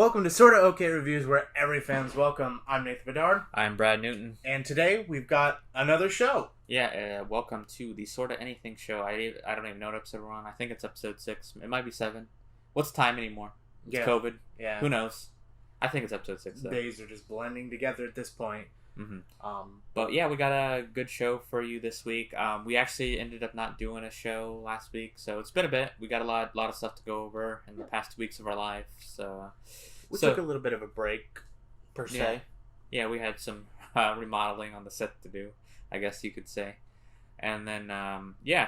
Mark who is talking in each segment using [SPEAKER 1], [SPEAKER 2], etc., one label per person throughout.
[SPEAKER 1] Welcome to SortaOkay Reviews, where every fan's welcome. I'm Nathan Bedard.
[SPEAKER 2] I'm Brad Newton.
[SPEAKER 1] And today we've got another show.
[SPEAKER 2] Yeah, welcome to the Sorta Anything show. I don't even know what episode we're on. I think it's episode 6. It might be 7. What's time anymore? It's COVID.
[SPEAKER 1] Yeah.
[SPEAKER 2] Who knows? I think it's episode 6, though.
[SPEAKER 1] Days are just blending together at this point.
[SPEAKER 2] Mm-hmm. But yeah, we got a good show for you this week. We actually ended up not doing a show last week, so it's been a bit. We got a lot of stuff to go over in the past 2 weeks of our life. So
[SPEAKER 1] we took a little bit of a break, per se.
[SPEAKER 2] Yeah, we had some remodeling on the set to do, I guess you could say. And then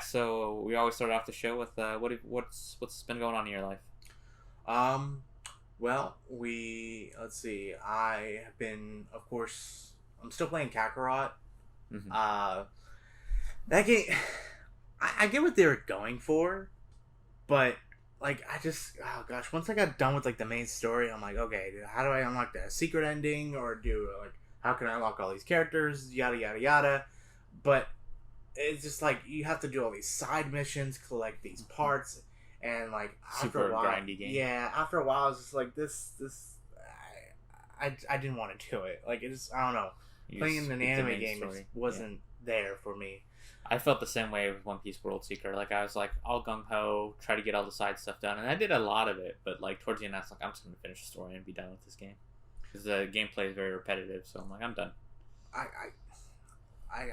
[SPEAKER 2] so we always start off the show with what's been going on in your life.
[SPEAKER 1] Well, let's see. I have been, of course, I'm still playing Kakarot.
[SPEAKER 2] Mm-hmm.
[SPEAKER 1] That game, I get what they were going for, but once I got done with the main story, I'm like, okay, how do I unlock the secret ending, or how can I unlock all these characters, yada yada yada. But it's just you have to do all these side missions, collect these parts. And
[SPEAKER 2] Super
[SPEAKER 1] after a while,
[SPEAKER 2] grindy game.
[SPEAKER 1] Yeah, after a while, I was just like, I didn't want to do it. I don't know. Playing an anime game wasn't there for me.
[SPEAKER 2] I felt the same way with One Piece World Seeker. I was all gung ho, try to get all the side stuff done, and I did a lot of it. But towards the end, I was I'm just gonna finish the story and be done with this game because the gameplay is very repetitive. So I'm done.
[SPEAKER 1] I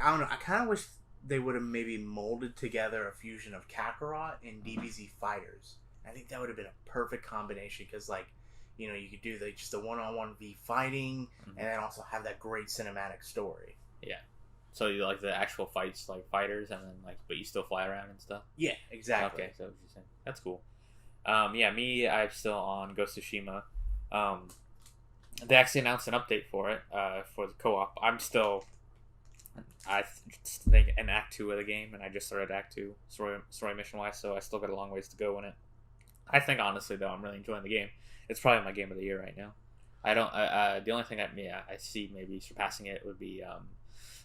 [SPEAKER 1] don't know. I kind of wish they would have maybe molded together a fusion of Kakarot and DBZ Fighters. I think that would have been a perfect combination because, you could do just the one-on-one V fighting, and then also have that great cinematic story.
[SPEAKER 2] Yeah. So you like the actual fights, fighters, and then but you still fly around and stuff.
[SPEAKER 1] Yeah, exactly.
[SPEAKER 2] Okay, so what you're saying. That's cool. I'm still on Ghost of Tsushima. They actually announced an update for it for the co-op. I'm still. I think in Act 2 of the game, and I just started Act 2 story mission wise, so I still got a long ways to go in it. I think honestly though, I'm really enjoying the game. It's probably my game of the year right now. I don't. The only thing I see maybe surpassing it would be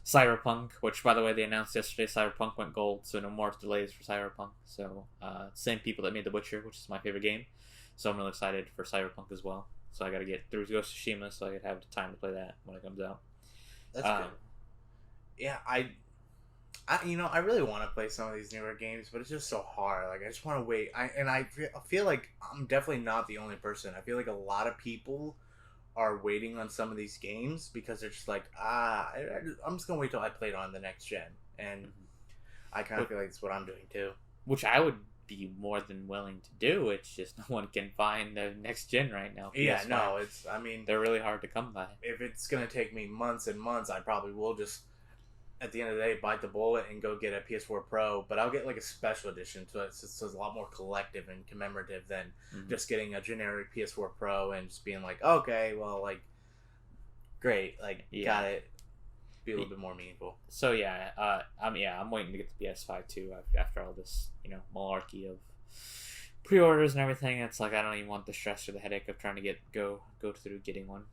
[SPEAKER 2] Cyberpunk, which by the way they announced yesterday. Cyberpunk went gold, so no more delays for Cyberpunk. So same people that made The Witcher, which is my favorite game. So I'm really excited for Cyberpunk as well. So I got to get through Ghost of Tsushima so I could have the time to play that when it comes out.
[SPEAKER 1] That's good. Yeah, I really want to play some of these newer games, but it's just so hard. I just want to wait. I feel like I'm definitely not the only person. I feel like a lot of people are waiting on some of these games because they're just I'm just gonna wait till I play it on the next gen, and I kind of feel like it's what I'm doing too.
[SPEAKER 2] Which I would be more than willing to do. It's just no one can find the next gen right now.
[SPEAKER 1] Yeah,
[SPEAKER 2] PS5.
[SPEAKER 1] no,
[SPEAKER 2] they're really hard to come by.
[SPEAKER 1] If it's gonna take me months and months, I probably will just, at the end of the day, bite the bullet and go get a PS4 Pro, but I'll get a special edition, so it's a lot more collective and commemorative than just getting a generic PS4 Pro and just being okay, well, great, got it. Be a little bit more meaningful.
[SPEAKER 2] So I'm waiting to get the PS5 too after all this, malarkey of pre-orders and everything. It's I don't even want the stress or the headache of trying to go through getting one.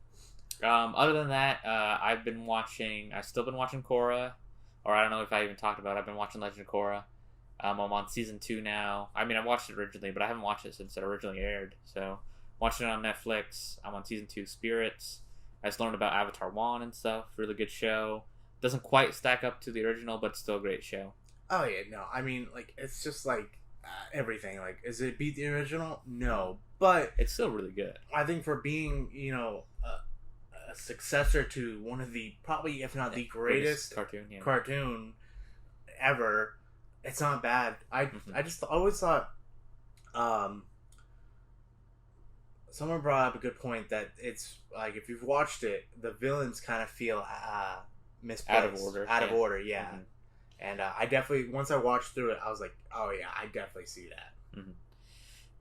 [SPEAKER 2] Other than that, I've still been watching Korra, or I don't know if I even talked about it. I've been watching Legend of Korra. I'm on season 2 now. I watched it originally, but I haven't watched it since it originally aired. So, watching it on Netflix. I'm on season 2 Spirits. I just learned about Avatar 1 and stuff. Really good show. Doesn't quite stack up to the original, but it's still a great show.
[SPEAKER 1] Oh yeah, no. It's just everything. Is it beat the original? No, but
[SPEAKER 2] it's still really good.
[SPEAKER 1] I think for being, a successor to one of the, probably if not the greatest cartoon ever, it's not bad. I just always thought someone brought up a good point that it's if you've watched it, the villains kind of feel misplaced, out of order, yeah. And I definitely, once I watched through it, I was like, oh yeah, I definitely see that.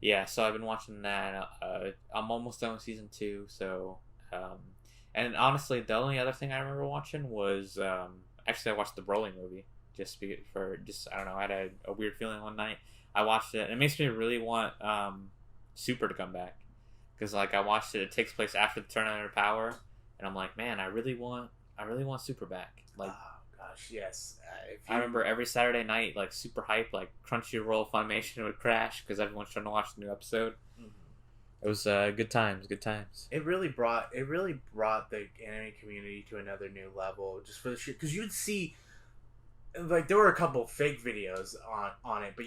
[SPEAKER 2] Yeah, so I've been watching that. I'm almost done with season 2, so and honestly, the only other thing I remember watching was actually I watched the Broly movie I don't know, I had a weird feeling one night. I watched it, and it makes me really want Super to come back, because I watched it. It takes place after the Turn Under Power, and I'm like, man, I really want Super back.
[SPEAKER 1] Oh gosh, yes.
[SPEAKER 2] I remember every Saturday night, super hype, Crunchyroll Funimation would crash because everyone's trying to watch the new episode. It was good times, good times.
[SPEAKER 1] It really brought the anime community to another new level, just for the shit. Because you'd see, like, there were a couple fake videos on it, but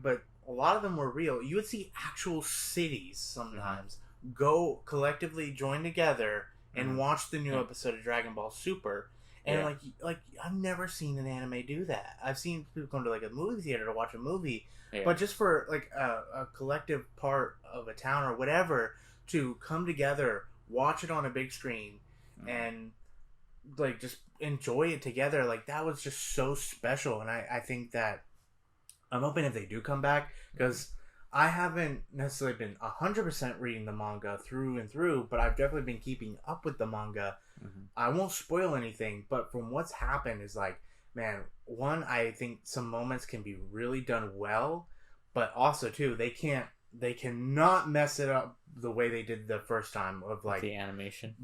[SPEAKER 1] but a lot of them were real. You would see actual cities sometimes go collectively join together and watch the new episode of Dragon Ball Super. And like I've never seen an anime do that. I've seen people come to like a movie theater to watch a movie, but just for like a collective part of a town or whatever to come together, watch it on a big screen, and like just enjoy it together, like that was just so special. And I think that I'm hoping if they do come back, because I haven't necessarily been 100% reading the manga through and through, but I've definitely been keeping up with the manga. I won't spoil anything, but from what's happened is like, man, one, I think some moments can be really done well, but also too, they cannot mess it up the way they did the first time of like
[SPEAKER 2] the animation,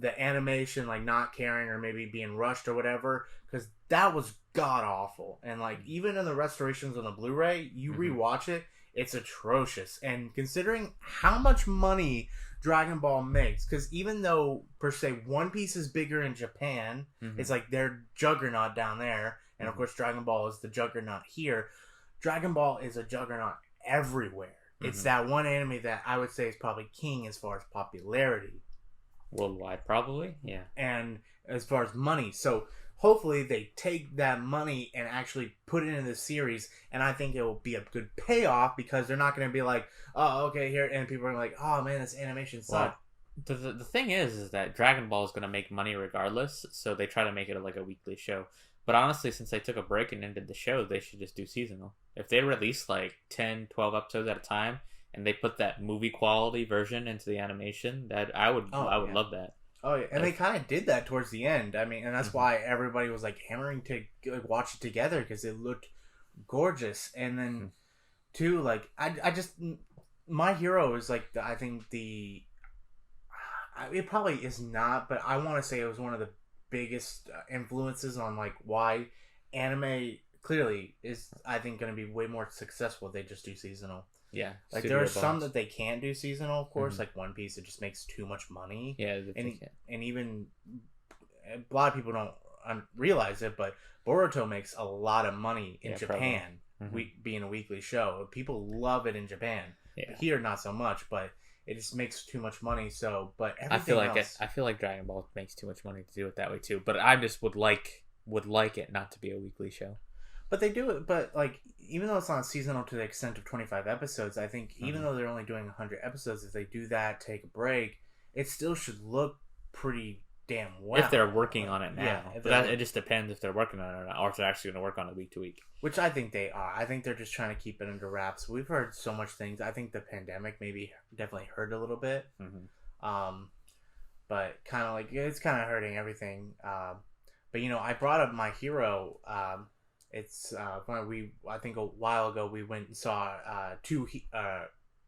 [SPEAKER 1] like not caring or maybe being rushed or whatever, because that was god awful. And like even in the restorations on the Blu-ray, you rewatch it, it's atrocious. And considering how much money Dragon Ball makes, because even though per se One Piece is bigger in Japan, it's like their juggernaut down there, and of course Dragon Ball is the juggernaut here. Dragon Ball is a juggernaut everywhere. It's that one anime that I would say is probably king as far as popularity.
[SPEAKER 2] Worldwide, probably, yeah.
[SPEAKER 1] And as far as money. So hopefully they take that money and actually put it into the series, and I think it will be a good payoff, because they're not going to be like, oh, okay, here, and people are like, oh man, this animation sucks.
[SPEAKER 2] Well, the thing is that Dragon Ball is going to make money regardless, so they try to make it like a weekly show. But honestly, since they took a break and ended the show, they should just do seasonal. If they release like 10, 12 episodes at a time, and they put that movie quality version into the animation, that I would love that.
[SPEAKER 1] Oh yeah, and they kind of did that towards the end. I mean, and that's why everybody was like hammering to watch it together, because it looked gorgeous. And then too, like I just, My Hero is like I think it probably is not, but I want to say it was one of the biggest influences on like why anime clearly is, I think, going to be way more successful if they just do seasonal.
[SPEAKER 2] Yeah,
[SPEAKER 1] like there are some that they can't do seasonal, of course, like One Piece, it just makes too much money.
[SPEAKER 2] Yeah,
[SPEAKER 1] and even a lot of people don't realize it, but Boruto makes a lot of money in Japan, being a weekly show. People love it in Japan. Here, not so much, but it just makes too much money. So, but everything
[SPEAKER 2] I feel like Dragon Ball makes too much money to do it that way too. But I just would like it not to be a weekly show.
[SPEAKER 1] But they do it. But like, even though it's not seasonal to the extent of 25 episodes, I think even though they're only doing 100 episodes, if they do that, take a break, it still should look pretty damn well.
[SPEAKER 2] If they're working on it now. But it just depends if they're working on it or not, or if they're actually going to work on it week to week. Which
[SPEAKER 1] I think they are. I think they're just trying to keep it under wraps. We've heard so much things. I think the pandemic maybe definitely hurt a little bit. But kind of like, it's kind of hurting everything. But I brought up My Hero. It's I think a while ago we went and saw two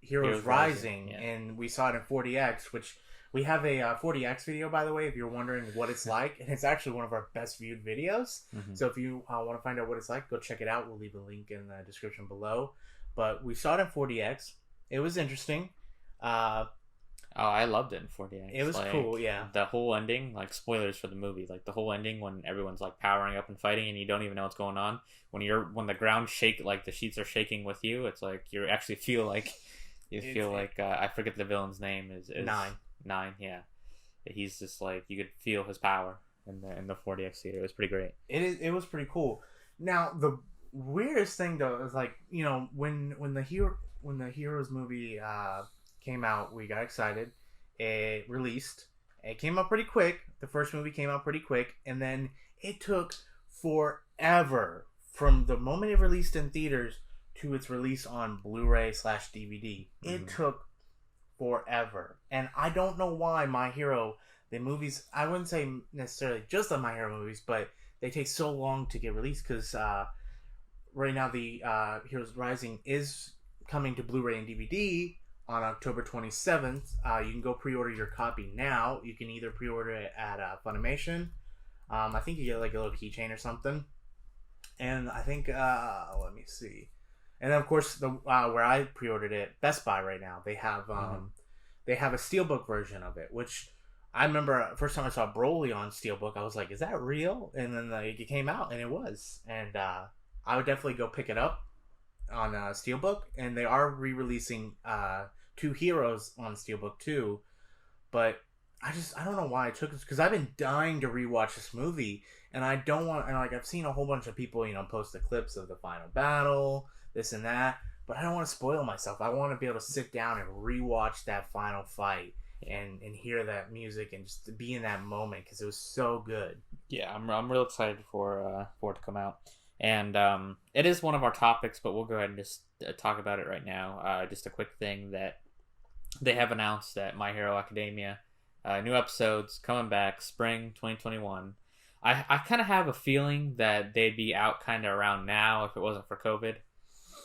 [SPEAKER 1] Heroes Rising, and we saw it in 40X, which we have a 40X video, by the way, if you're wondering what it's like, and it's actually one of our best viewed videos. So if you want to find out what it's like, go check it out. We'll leave a link in the description below. But we saw it in 40X. It was interesting.
[SPEAKER 2] I loved it in 40X.
[SPEAKER 1] It was cool, yeah.
[SPEAKER 2] The whole ending, like spoilers for the movie, like the whole ending when everyone's like powering up and fighting and you don't even know what's going on. When the ground shake, like the sheets are shaking with you, it's like you actually feel like I forget the villain's name is Nine, yeah. He's just like, you could feel his power in the 40X theater. It was pretty great.
[SPEAKER 1] It was pretty cool. Now the weirdest thing though is like, when the Heroes movie came out, we got excited. It released. It came out pretty quick. The first movie came out pretty quick, and then it took forever from the moment it released in theaters to its release on Blu-ray/DVD. It took forever, and I don't know why My Hero, the movies, I wouldn't say necessarily just the My Hero movies, but they take so long to get released, because right now the Heroes Rising is coming to Blu-ray and DVD on October 27th. You can go pre-order your copy now. You can either pre-order it at Funimation. I think you get like a little keychain or something. And I think, let me see. And then of course, the where I pre-ordered it, Best Buy right now, they have they have a steelbook version of it, which I remember first time I saw Broly on steelbook, I was like, "Is that real?" And then it came out, and it was. And I would definitely go pick it up on steelbook. And they are re-releasing Two Heroes on steelbook too, but I don't know why I took this because I've been dying to rewatch this movie, and I don't want. And like I've seen a whole bunch of people, post the clips of the final battle, this and that, but I don't want to spoil myself. I want to be able to sit down and rewatch that final fight and hear that music and just to be in that moment because it was so good.
[SPEAKER 2] Yeah, I'm real excited for it to come out, and it is one of our topics, but we'll go ahead and just talk about it right now. Just a quick thing that they have announced that My Hero Academia, new episodes coming back spring 2021. I kind of have a feeling that they'd be out kind of around now if it wasn't for COVID.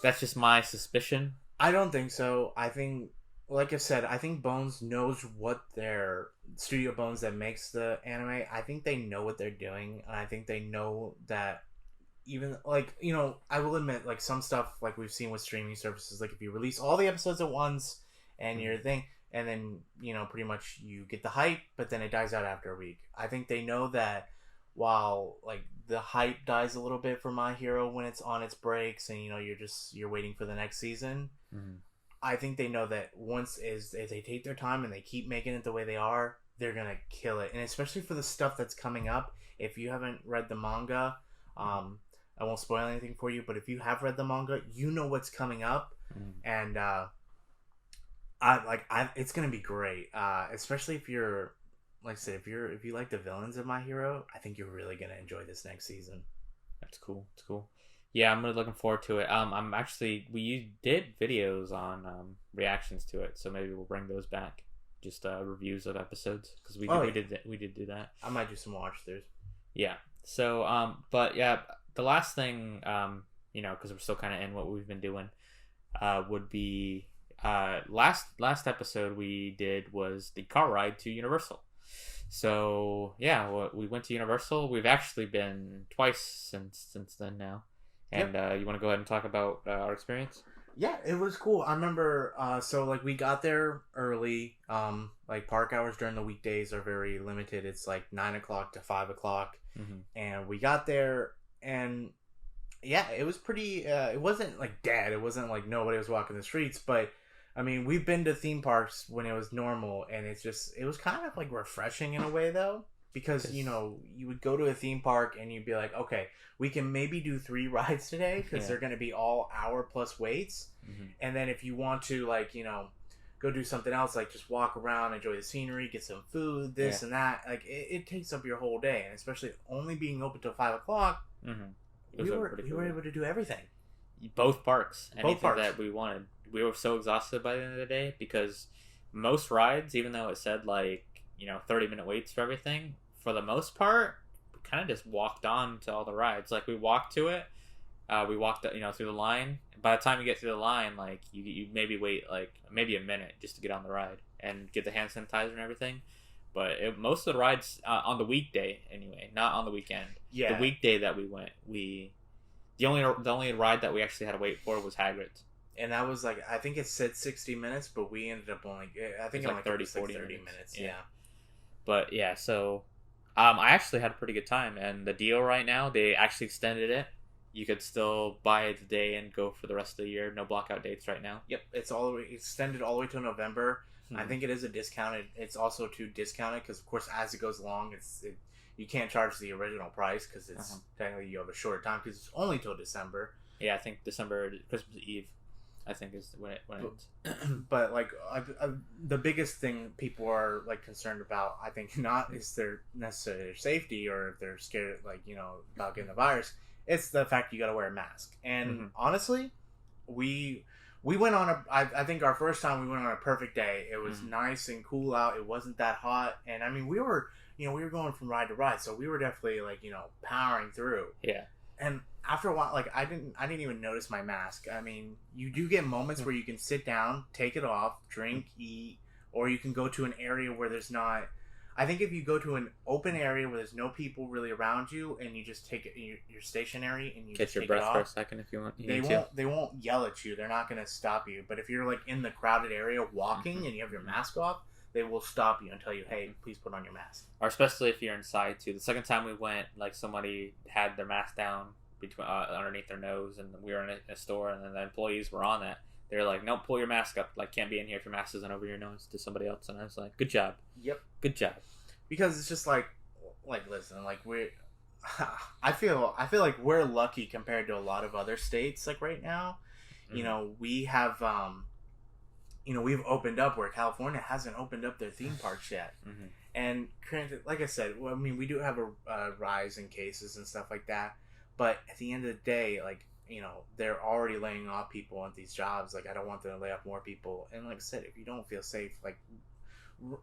[SPEAKER 2] That's just my suspicion.
[SPEAKER 1] I don't think so. I think, like I said, I think Bones knows what their Studio Bones that makes the anime. I think they know what they're doing, and I think they know that even like I will admit like some stuff like we've seen with streaming services, like if you release all the episodes at once and your thing, and then pretty much you get the hype, but then it dies out after a week. I think they know that while like the hype dies a little bit for My Hero when it's on its breaks and you're waiting for the next season. I think they know that once if they take their time and they keep making it the way they are, they're gonna kill it. And especially for the stuff that's coming up, if you haven't read the manga, I won't spoil anything for you, but if you have read the manga, you know what's coming up, and it's gonna be great. Especially if you're, like I said, if you like the villains of My Hero, I think you're really gonna enjoy this next season.
[SPEAKER 2] That's cool. It's cool. Yeah, I'm really looking forward to it. I'm actually we did videos on reactions to it, so maybe we'll bring those back. Just reviews of episodes because we did do that.
[SPEAKER 1] I might do some watch throughs.
[SPEAKER 2] Yeah. So but yeah, the last thing because we're still kind of in what we've been doing would be last episode we did was the car ride to Universal. So yeah, we went to Universal. We've actually been twice since then now. And you want to go ahead and talk about our experience?
[SPEAKER 1] Yeah, it was cool. I remember, so like we got there early. Like park hours during the weekdays are very limited. It's like 9 o'clock to 5 o'clock, and we got there, and yeah, it was pretty. It wasn't like dead. It wasn't like nobody was walking the streets, but I mean, we've been to theme parks when it was normal, and it was kind of like refreshing in a way though. Because, you would go to a theme park and you'd be like, okay, we can maybe do 3 rides today because they're going to be all hour plus waits. And then if you want to, like, go do something else, like just walk around, enjoy the scenery, get some food, this and that, like it takes up your whole day. And especially only being open till 5 o'clock, we were able to do everything.
[SPEAKER 2] Both parks. Anything that we wanted. We were so exhausted by the end of the day because most rides, even though it said like, 30-minute waits for everything, for the most part, we kind of just walked on to all the rides. Like, we walked to it, we walked, through the line. By the time you get through the line, like, you maybe wait, like, maybe a minute just to get on the ride and get the hand sanitizer and everything. But most of the rides, on the weekday, anyway, not on the weekend.
[SPEAKER 1] Yeah.
[SPEAKER 2] The weekday that we went, the only ride that we actually had to wait for was Hagrid's.
[SPEAKER 1] And that was, like, I think it said 60 minutes, but we ended up only, I think it was like 30 minutes. Yeah.
[SPEAKER 2] But, yeah, so I actually had a pretty good time. And the deal right now, they actually extended it. You could still buy it today and go for the rest of the year. No blockout dates right now.
[SPEAKER 1] Yep, it's all the way extended all the way to November. I think it is a discounted. It's also too discounted because, of course, as it goes along, you can't charge the original price because it's technically you have a shorter time because it's only till December.
[SPEAKER 2] Yeah, I think December, Christmas Eve, I think is when it ends.
[SPEAKER 1] But like the biggest thing people are like concerned about, I think, not is their necessarily their safety or if they're scared like about getting the virus. It's the fact you got to wear a mask. And honestly, we went on I think our first time we went on a perfect day. It was nice and cool out. It wasn't that hot, and I mean we were going from ride to ride, so we were definitely like powering through.
[SPEAKER 2] Yeah.
[SPEAKER 1] And after a while, like I didn't even notice my mask. I mean, you do get moments where you can sit down, take it off, drink, eat, or you can go to an area where there's not. I think if you go to an open area where there's no people really around you, and you just take it, you're stationary, and you
[SPEAKER 2] Catch
[SPEAKER 1] just
[SPEAKER 2] your
[SPEAKER 1] take
[SPEAKER 2] breath
[SPEAKER 1] it off,
[SPEAKER 2] for a second if you want.
[SPEAKER 1] they won't yell at you. They're not going to stop you. But if you're like in the crowded area walking and you have your mask off, they will stop you and tell you, "Hey, please put on your mask."
[SPEAKER 2] Or especially if you're inside too. The second time we went, like somebody had their mask down between underneath their nose, and we were in a store, and then the employees were on that. They were like, "Nope, pull your mask up. Like, can't be in here if your mask isn't over your nose," to somebody else. And I was like, "Good job.
[SPEAKER 1] Yep.
[SPEAKER 2] Good job."
[SPEAKER 1] Because it's just like listen, like I feel like we're lucky compared to a lot of other states. Like right now, you know, we have we've opened up where California hasn't opened up their theme parks yet. And granted, like I said, well, I mean, we do have a rise in cases and stuff like that. But at the end of the day, like, you know, they're already laying off people at these jobs. Like, I don't want them to lay off more people. And like I said, if you don't feel safe, like,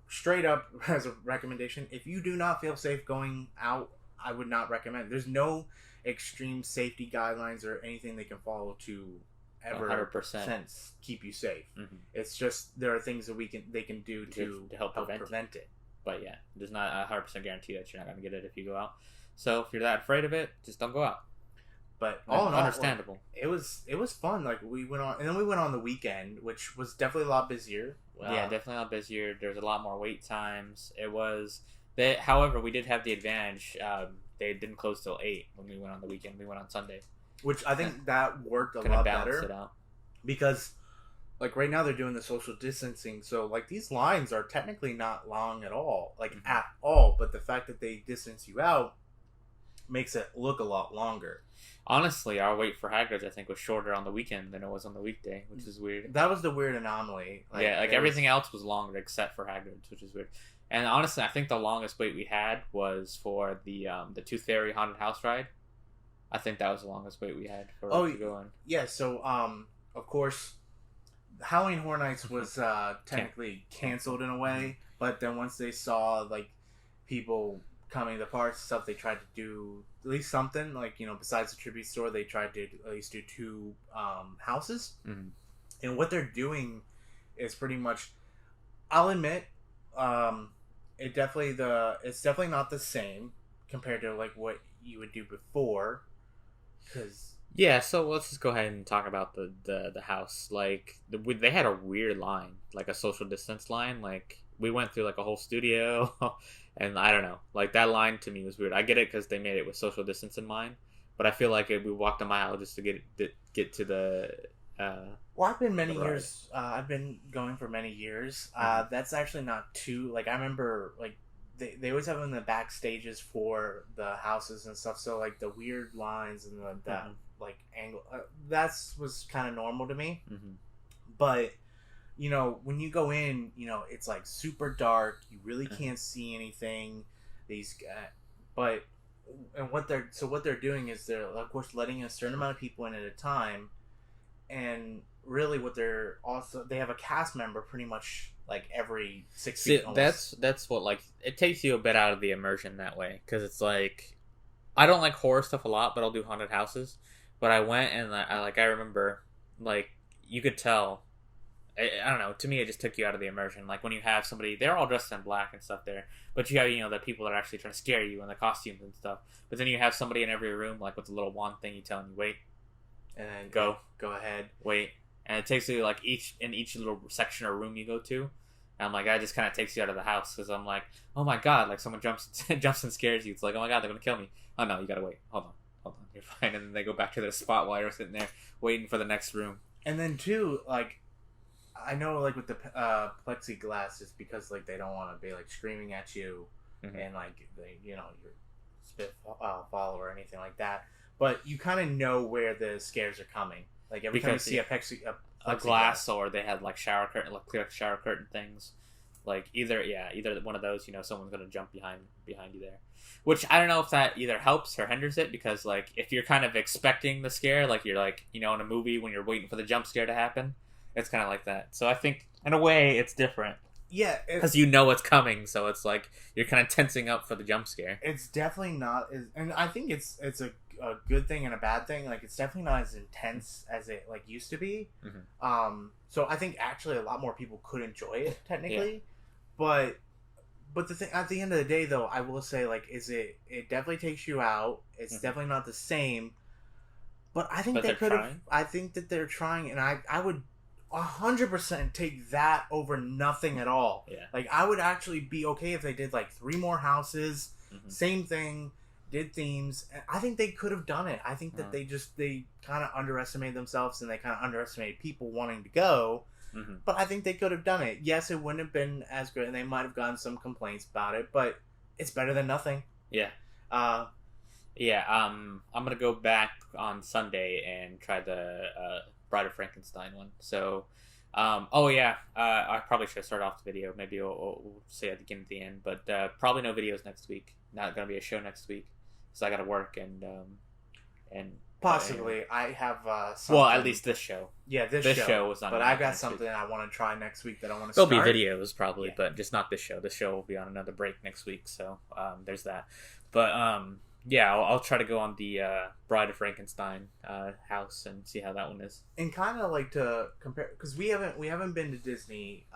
[SPEAKER 1] straight up as a recommendation, if you do not feel safe going out, I would not recommend. There's no extreme safety guidelines or anything they can follow to ever
[SPEAKER 2] 100%
[SPEAKER 1] keep you safe. It's just there are things that they can do to
[SPEAKER 2] help prevent it. But yeah, there's not a 100% guarantee that you're not going to get it if you go out. So if you're that afraid of it, just don't go out.
[SPEAKER 1] But all in all,
[SPEAKER 2] understandable.
[SPEAKER 1] It was fun. Like we went on, and then we went on the weekend, which was definitely a lot busier.
[SPEAKER 2] Yeah, definitely a lot busier. There was a lot more wait times. However, we did have the advantage. They didn't close till 8 when we went on the weekend. We went on Sunday,
[SPEAKER 1] which I think that worked a lot better because, like right now, they're doing the social distancing. So like these lines are technically not long at all, like at all. But the fact that they distance you out makes it look a lot longer.
[SPEAKER 2] Honestly, our wait for Hagrid's, I think, was shorter on the weekend than it was on the weekday, which is weird.
[SPEAKER 1] That was the weird anomaly.
[SPEAKER 2] Everything else was longer except for Hagrid's, which is weird. And honestly, I think the longest wait we had was for the Tooth Fairy Haunted House ride. I think that was the longest wait we had to go on.
[SPEAKER 1] Yeah, so, of course, Halloween Horror Nights was technically canceled in a way, but then once they saw, like, people coming to the parks and stuff, they tried to do at least something, like, you know, besides the tribute store, they tried to at least do 2 houses. And what they're doing is pretty much, I'll admit, it's definitely not the same compared to like what you would do before, because
[SPEAKER 2] so let's just go ahead and talk about the house. Like they had a weird line, like a social distance line. Like we went through like a whole studio, and I don't know, like that line to me was weird. I get it because they made it with social distance in mind, but I feel like we walked a mile just to get to the.
[SPEAKER 1] Well, I've been many years. I've been going for many years. That's actually not too. Like I remember, like they always have them in the back stages for the houses and stuff. So like the weird lines and the like angle, was kind of normal to me. But you know, when you go in, you know, it's like super dark. You really can't see anything. But what they're doing is they're of course letting a certain amount of people in at a time. And really, they have a cast member pretty much like every 6 feet.
[SPEAKER 2] That's what, like, it takes you a bit out of the immersion that way, because it's like I don't like horror stuff a lot, but I'll do haunted houses. But I went and I remember, like, you could tell. I don't know. To me, it just took you out of the immersion. Like when you have somebody, they're all dressed in black and stuff there, but you have the people that are actually trying to scare you and the costumes and stuff. But then you have somebody in every room, like with a little wand thing, you tell them, wait.
[SPEAKER 1] And then
[SPEAKER 2] go
[SPEAKER 1] ahead,
[SPEAKER 2] wait, and it takes you like each little section or room you go to, and I'm like, that just kind of takes you out of the house, because I'm like, oh my god, like someone jumps and scares you. It's like, oh my god, they're gonna kill me. Oh no, you gotta wait. Hold on, you're fine. And then they go back to their spot while you're sitting there waiting for the next room. And then
[SPEAKER 1] too, like, I know like with the plexiglass, it's because like they don't want to be like screaming at you and like your spit fall or anything like that. But you kind of know where the scares are coming. Like every time you see a
[SPEAKER 2] glass, or they had like shower curtain, like clear shower curtain things. Like either one of those, someone's gonna jump behind you there. Which I don't know if that either helps or hinders it, because like if you're kind of expecting the scare, like you're like in a movie when you're waiting for the jump scare to happen, it's kind of like that. So I think in a way it's different.
[SPEAKER 1] Yeah,
[SPEAKER 2] because you know what's coming, so it's like you're kind of tensing up for the jump scare.
[SPEAKER 1] It's definitely not, and I think it's a good thing and a bad thing. Like it's definitely not as intense as it like used to be. So I think actually a lot more people could enjoy it technically, but But the thing, at the end of the day, though, I will say, like, it definitely takes you out. It's definitely not the same. But I think they could have. I think that they're trying, and I would 100% take that over nothing at all.
[SPEAKER 2] Yeah.
[SPEAKER 1] Like, I would actually be okay if they did, like, 3 more houses, same thing, did themes. I think they could have done it. I think that they kind of underestimated themselves, and they kind of underestimated people wanting to go. But I think they could have done it. Yes, it wouldn't have been as good, and they might have gotten some complaints about it, but it's better than nothing.
[SPEAKER 2] Yeah. I'm gonna go back on Sunday and try the Bride of Frankenstein one. So, I probably should start off the video. Maybe we'll say at the end, but probably no videos next week. Not gonna be a show next week, so I gotta work and
[SPEAKER 1] possibly I have something.
[SPEAKER 2] Well, at least this show.
[SPEAKER 1] Yeah, this show was on. But I got something I want to try next week that I want to.
[SPEAKER 2] There'll be videos probably, but just not this show. This show will be on another break next week, so there's that. But I'll try to go on the Bride of Frankenstein house and see how that one is. And
[SPEAKER 1] kind of like to compare, because we haven't been to Disney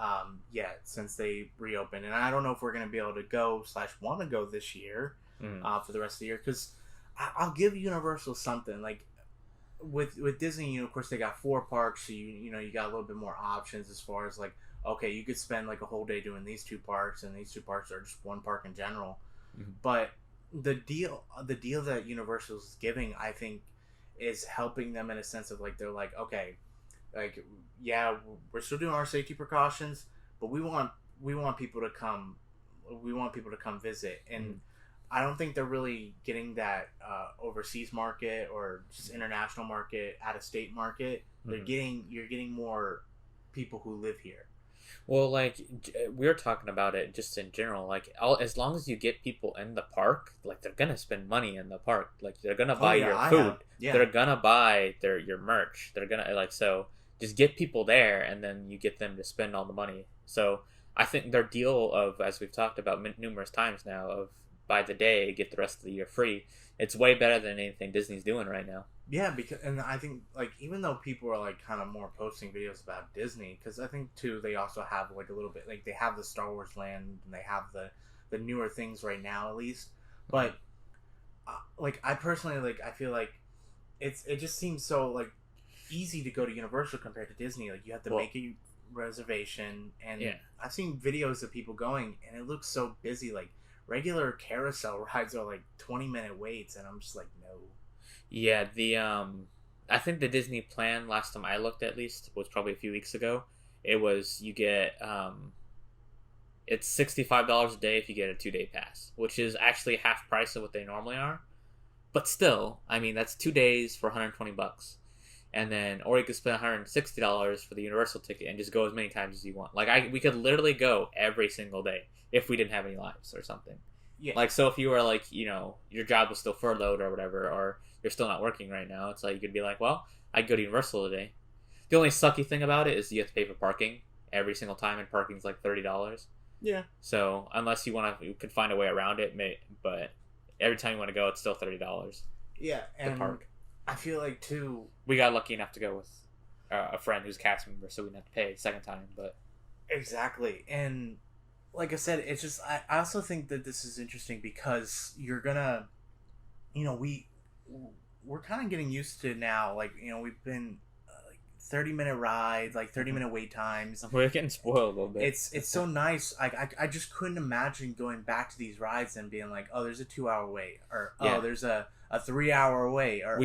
[SPEAKER 1] yet since they reopened, and I don't know if we're gonna be able to go / want to go this year for the rest of the year. Because I'll give Universal something like with Disney. Of course, they got 4 parks, so you got a little bit more options as far as like, okay, you could spend like a whole day doing these 2 parks, and these 2 parks are just one park in general, but the deal that Universal is giving, I think, is helping them in a sense of like, they're like, okay, like, yeah, we're still doing our safety precautions, but we want people to come, visit. And I don't think they're really getting that overseas market or just international market, out of state market. You're getting more people who live here.
[SPEAKER 2] Well, like, we were talking about it just in general. Like, as long as you get people in the park, like, they're gonna spend money in the park. Like, they're gonna buy your food. They're gonna buy your merch. They're gonna, like, so just get people there, and then you get them to spend all the money. So I think their deal of, as we've talked about numerous times now, of buy the day, get the rest of the year free. It's way better than anything Disney's doing right now.
[SPEAKER 1] Yeah, and I think, like, even though people are, like, kind of more posting videos about Disney, because I think, too, they also have, like, a little bit, like, they have the Star Wars land, and they have the newer things right now, at least, but, like, I personally, like, I feel like it just seems so, like, easy to go to Universal compared to Disney. Like, you have to make a reservation, and I've seen videos of people going, and it looks so busy. Like, regular carousel rides are, like, 20-minute waits, and I'm just like, no.
[SPEAKER 2] Yeah, I think the Disney plan, last time I looked at least, was probably a few weeks ago. It was, you get, it's $65 a day if you get a 2-day pass, which is actually half price of what they normally are. But still, I mean, that's 2 days for $120. And then, or you could spend $160 for the Universal ticket and just go as many times as you want. Like, we could literally go every single day if we didn't have any lives or something. Yeah. Like, so if you were, like, your job was still furloughed or whatever, or you're still not working right now, it's like you could be like, well, I could go to Universal today. The only sucky thing about it is you have to pay for parking every single time, and parking's like $30.
[SPEAKER 1] Yeah.
[SPEAKER 2] So unless you could find a way around it, but every time you want to go, it's still $30.
[SPEAKER 1] Yeah, and park. I feel like, too,
[SPEAKER 2] we got lucky enough to go with a friend who's a cast member, so we didn't have to pay a second time. But
[SPEAKER 1] exactly, and like I said, it's just, I also think that this is interesting because you're gonna, we're kind of getting used to now, like, we've been 30-minute rides, like 30-minute wait times.
[SPEAKER 2] We're getting spoiled a little bit.
[SPEAKER 1] It's so nice. I just couldn't imagine going back to these rides and being like, oh, there's a 2-hour wait, or there's a 3-hour wait, or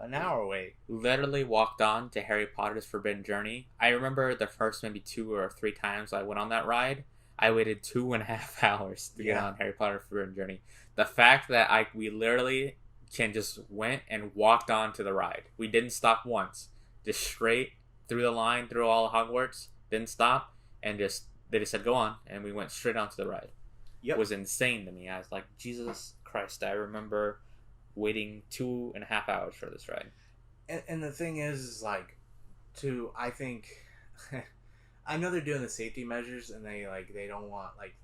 [SPEAKER 1] an hour wait.
[SPEAKER 2] Literally walked on to Harry Potter's Forbidden Journey. I remember the first maybe 2 or 3 times I went on that ride, I waited 2.5 hours to get on Harry Potter Forbidden Journey. The fact that we literally just went and walked on to the ride. We didn't stop once. Just straight through the line, through all of Hogwarts, didn't stop, and they just said, go on, and we went straight onto the ride. Yep. It was insane to me. I was like, Jesus Christ, I remember waiting 2.5 hours for this ride.
[SPEAKER 1] And the thing is like, I think, I know they're doing the safety measures, and they don't want, like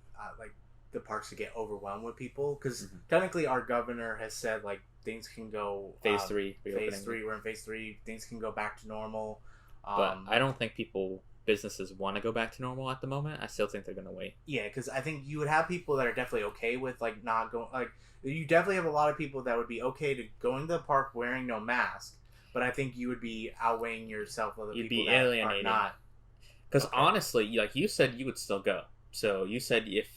[SPEAKER 1] the parks to get overwhelmed with people, because technically our governor has said, like, things can go
[SPEAKER 2] phase 3
[SPEAKER 1] reopening. Phase 3, we're in phase 3. Things can go back to normal.
[SPEAKER 2] But I don't think people businesses want to go back to normal at the moment. I still think they're gonna wait.
[SPEAKER 1] Yeah, because I think you would have people that are definitely okay with like not going. Like you definitely have a lot of people that would be okay to going to the park wearing no mask. But I think you would be outweighing yourself with the
[SPEAKER 2] You'd
[SPEAKER 1] people
[SPEAKER 2] be
[SPEAKER 1] that
[SPEAKER 2] alienating.
[SPEAKER 1] are not.
[SPEAKER 2] Because
[SPEAKER 1] Okay.
[SPEAKER 2] honestly, like you said, you would still go. So you said if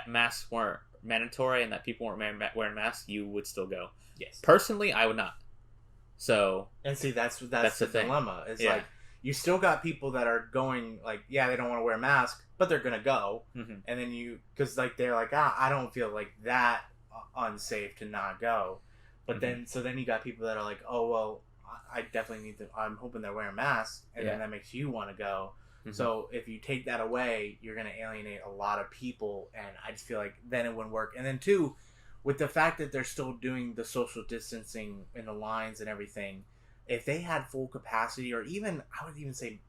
[SPEAKER 2] masks weren't mandatory and that people weren't wearing masks, you would still go.
[SPEAKER 1] Yes.
[SPEAKER 2] Personally, I would not. So
[SPEAKER 1] And see, that's the
[SPEAKER 2] the thing.
[SPEAKER 1] dilemma. It's
[SPEAKER 2] Yeah.
[SPEAKER 1] like you still got people that are going like, yeah, they don't want to wear a mask, but they're gonna go.
[SPEAKER 2] mhm.
[SPEAKER 1] And then because like they're like, I don't feel like that unsafe to not go. But
[SPEAKER 2] Mhm.
[SPEAKER 1] then you got people that are like, oh well, I definitely need to. I'm hoping they're wearing masks, and
[SPEAKER 2] Yeah.
[SPEAKER 1] then that makes you want to go.
[SPEAKER 2] Mhm.
[SPEAKER 1] So if you take that away, you're gonna alienate a lot of people, and I just feel like then it wouldn't work. And then two, with the fact that they're still doing the social distancing in the lines and everything, if they had full capacity, or even I would even say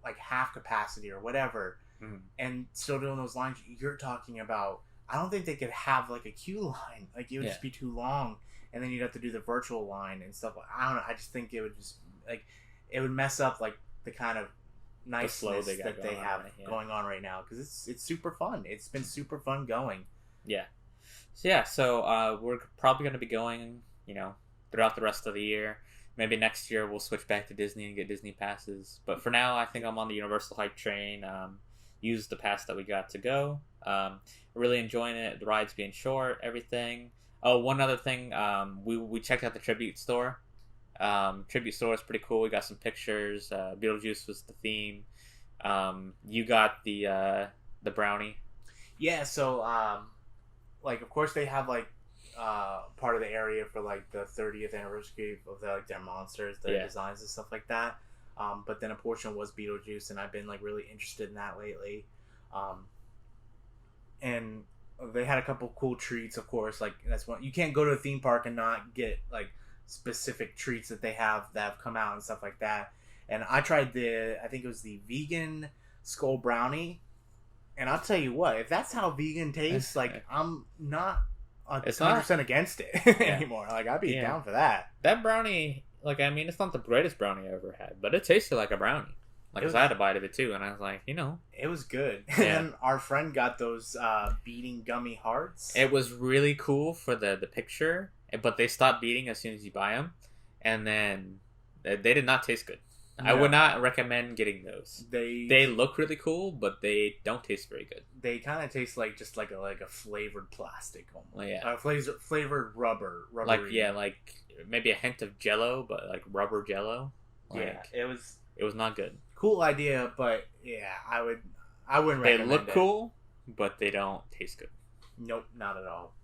[SPEAKER 1] like half capacity or whatever,
[SPEAKER 2] Mhm.
[SPEAKER 1] and still doing those lines, you're talking about. I don't think they could have like a queue line. Like it would
[SPEAKER 2] Yeah.
[SPEAKER 1] just be too long, and then you'd have to do the virtual line and stuff. I don't know. I just think it would just like it would mess up like the kind of niceness
[SPEAKER 2] they got
[SPEAKER 1] that they
[SPEAKER 2] going on
[SPEAKER 1] have
[SPEAKER 2] right, yeah.
[SPEAKER 1] going on right now, because it's super fun. It's been super fun going.
[SPEAKER 2] Yeah. So yeah, so we're probably going to be going, throughout the rest of the year. Maybe next year we'll switch back to Disney and get Disney passes. But for now, I think I'm on the Universal hype train. Use the pass that we got to go. Really enjoying it. The rides being short, everything. Oh, one other thing. We checked out the Tribute Store. Tribute Store is pretty cool. We got some pictures. Beetlejuice was the theme. You got the brownie.
[SPEAKER 1] Yeah. So like of course they have like part of the area for like the 30th anniversary of their monsters, their
[SPEAKER 2] Yeah.
[SPEAKER 1] designs and stuff like that. But then a portion was Beetlejuice, and I've been like really interested in that lately. And they had a couple cool treats, of course. Like that's one, you can't go to a theme park and not get like specific treats that they have that have come out and stuff like that. And I tried I think it was the vegan skull brownie. And I'll tell you what, if that's how vegan tastes, like I'm not
[SPEAKER 2] It's
[SPEAKER 1] 100% against it anymore. Like I'd be
[SPEAKER 2] Yeah.
[SPEAKER 1] down for that.
[SPEAKER 2] That brownie, it's not the greatest brownie I ever had, but it tasted like a brownie. Like,
[SPEAKER 1] It
[SPEAKER 2] 'cause
[SPEAKER 1] was-
[SPEAKER 2] I had a bite of it too, and I was like,
[SPEAKER 1] It was good.
[SPEAKER 2] Yeah.
[SPEAKER 1] And then our friend got those beating gummy hearts.
[SPEAKER 2] it was really cool for the picture, but they stopped beating as soon as you buy them, and then they did not taste good. I
[SPEAKER 1] No.
[SPEAKER 2] would not recommend getting those.
[SPEAKER 1] They
[SPEAKER 2] They look really cool, but they don't taste very good.
[SPEAKER 1] they kind of taste like just like a flavored plastic almost.
[SPEAKER 2] Well, yeah.
[SPEAKER 1] Flavored rubber.
[SPEAKER 2] Like
[SPEAKER 1] Rubbery.
[SPEAKER 2] like maybe a hint of Jello, but like rubber Jello.
[SPEAKER 1] Yeah, it was
[SPEAKER 2] It was not good.
[SPEAKER 1] cool idea, but yeah, I wouldn't
[SPEAKER 2] They
[SPEAKER 1] recommend
[SPEAKER 2] look
[SPEAKER 1] it.
[SPEAKER 2] cool, but they don't taste good.
[SPEAKER 1] Nope, not at all.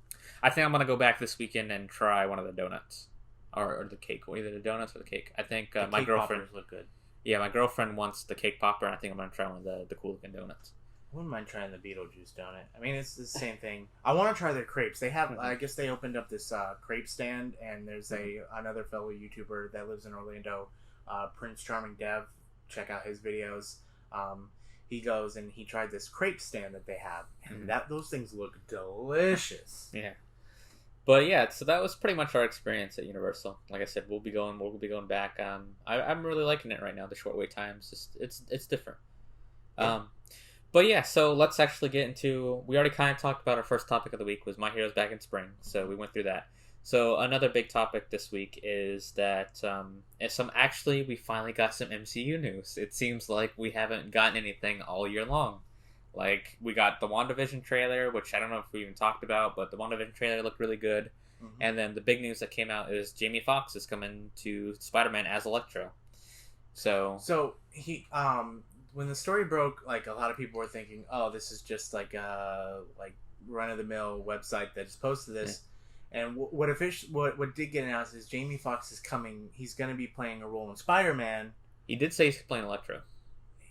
[SPEAKER 2] I think I'm gonna go back this weekend and try one of the donuts, or the cake, or either the donuts or the cake. I think
[SPEAKER 1] The
[SPEAKER 2] my
[SPEAKER 1] cake
[SPEAKER 2] girlfriend,
[SPEAKER 1] poppers look good.
[SPEAKER 2] my girlfriend wants the cake popper, and I think I'm gonna try one of the cool looking donuts.
[SPEAKER 1] I wouldn't mind trying the Beetlejuice donut. I mean, it's the same thing. I want to try their crepes. They have,
[SPEAKER 2] Mhm.
[SPEAKER 1] I guess, they opened up this crepe stand, and there's another fellow YouTuber that lives in Orlando, Prince Charming Dev. Check out his videos. He goes and he tried this crepe stand that they have, and
[SPEAKER 2] Mhm.
[SPEAKER 1] those things look delicious.
[SPEAKER 2] Yeah, but yeah, so that was pretty much our experience at Universal. Like I said, we'll be going back. I'm really liking it right now. The short wait times, it's different.
[SPEAKER 1] Yeah.
[SPEAKER 2] But yeah, so let's actually get into. We already kind of talked about our first topic of the week was My Heroes Back in Spring, so we went through that. So another big topic this week is that we finally got some MCU news. It seems like we haven't gotten anything all year long. Like we got the WandaVision trailer, which I don't know if we even talked about, but the WandaVision trailer looked really good.
[SPEAKER 1] Mhm.
[SPEAKER 2] And then the big news that came out is Jamie Foxx is coming to Spider-Man as Electro.
[SPEAKER 1] So he when the story broke, like a lot of people were thinking, oh, this is just like a run of the mill website that just posted this. And what did get announced is Jamie Foxx is coming. He's going to be playing a role in Spider-Man.
[SPEAKER 2] He did say he's playing Electro.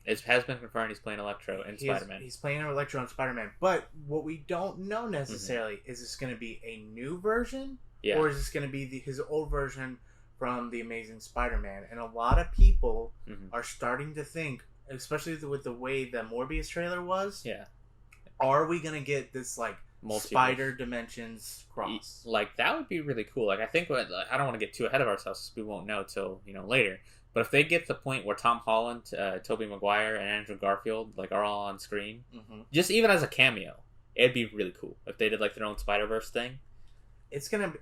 [SPEAKER 2] It has been confirmed he's playing Electro in Spider-Man.
[SPEAKER 1] He's playing Electro in Spider-Man. But what we don't know necessarily is this going to be a new version,
[SPEAKER 2] Yeah.
[SPEAKER 1] or is this going to be his old version from the Amazing Spider-Man? And a lot of people
[SPEAKER 2] Mhm.
[SPEAKER 1] are starting to think, especially with the way the Morbius trailer was,
[SPEAKER 2] Yeah.
[SPEAKER 1] are we going to get this like
[SPEAKER 2] Multiverse.
[SPEAKER 1] spider dimensions cross?
[SPEAKER 2] Like that would be really cool. Like I think I don't want to get too ahead of ourselves. We won't know till later. But if they get to the point where Tom Holland, Tobey Maguire, and Andrew Garfield like are all on screen, just even as a cameo, it'd be really cool if they did like their own Spider-Verse thing.